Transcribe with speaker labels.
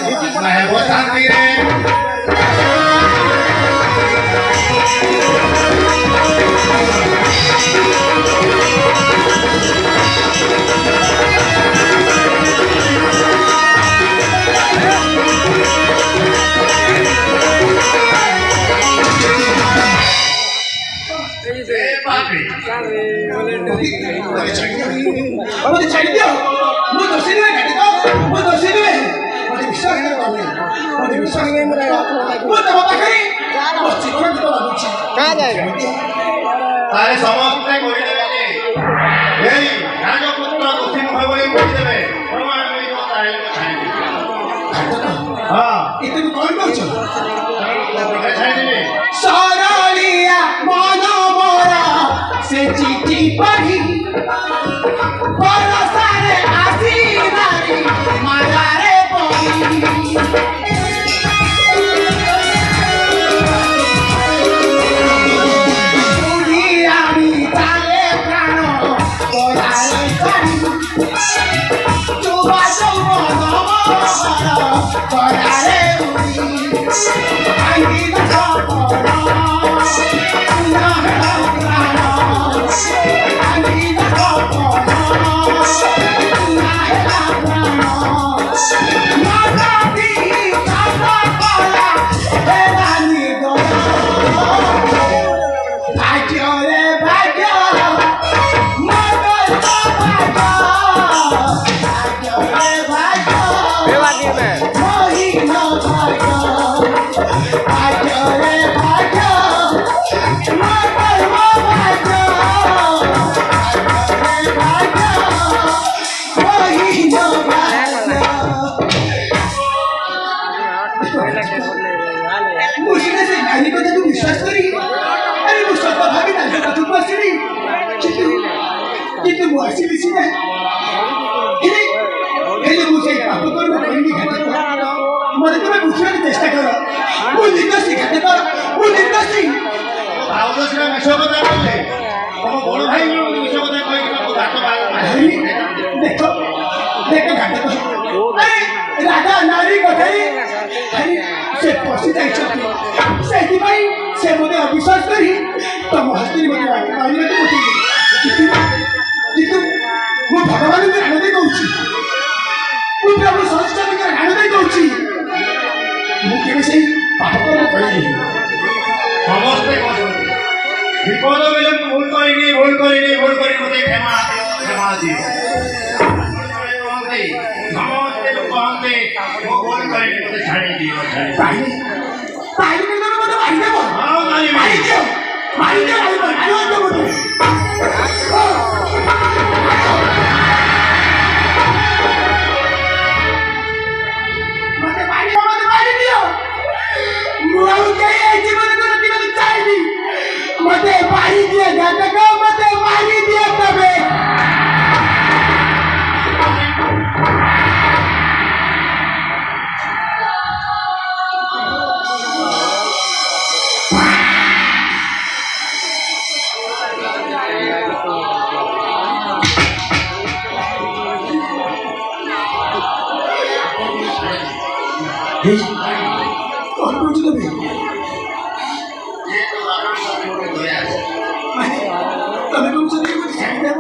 Speaker 1: Nah, bosan nih.
Speaker 2: আমাদের ছাড়ি দিও ମୁଁ ଦୋଷୀ ନୁହେଁ କାଟିଦ ମୁଁ ଦୋଷୀ ନୁହେଁ ମୋତେ ବିଶ୍ୱାସ କର ତମେ ମୋତେ ବିଶ୍ୱାସ ମୁଁ ତମ ପାଖରେ ମୋ ଜୀବନ ଗୀତ ଲାଗୁଛି
Speaker 1: ତାହେଲେ ସମସ୍ତେ କହିଦେବେ ଯେ ଏଇ ରାଜପୁତ୍ର ଦୋଷୀ ନୁହେଁ ବୋଲି କହିଦେବେ ପ୍ରମାଣ ମିଳିବ ତାହେଲେ ମୁଁ ଛାଡ଼ିବି। ହଁ
Speaker 2: ଏତେ ବି କଣ କହୁଛ
Speaker 1: ଛାଡ଼ିଦେବି।
Speaker 2: ସରଳିଆ ମନ ମୋର ସେ ଚିଠି ପଢ଼ି ବରସାରେ ଆସି ନାରୀ ମାୟାରେ ପଡ଼ି ଆଣି ତାଲେ ପ୍ରାଣ ପରାରେ କରି ଚୁବା ଯୌବନ ପରାରେ विश्वास करी अरे वो सब भाभी ना जो तू बस नहीं कितने वो ऐसी लिखी है ये मुझे पाप कर मैं नहीं कहता मरे तो मैं पूछने की चेष्टा कर वो लिखना सिखाते कर वो लिखना सिख
Speaker 1: आओ तो सिर्फ विश्व को देख ले हम बड़ भाई लोग विश्व को देख कोई को घाट मार
Speaker 2: देखो देखो घाट को अरे राजा नारी कथई से पसी जाई छथि सेति भाई से मोते अविश्वास करी तम हस्ती मते मारी मते मोते कितु मो भगवान के राण दे कहूची मो प्रभु संस्कार के राण दे कहूची मो केबे से पाप को कहि
Speaker 1: समस्ते कहते विपद बेले भूल करिनी मते क्षमा दी समस्ते लोग कहते वो भूल करिनी मते छाड़ी दियो
Speaker 2: पाई में तो मते मारी देबो
Speaker 1: हां मारी
Speaker 2: मारी दे मोते मते मारी दियो मुआउ के जीवन को रखी चाहिए मते मारी दिए नाटक मते मारी दिए तबे कौन पूछ लो भी तमें तुमसे नहीं कुछ चाहिए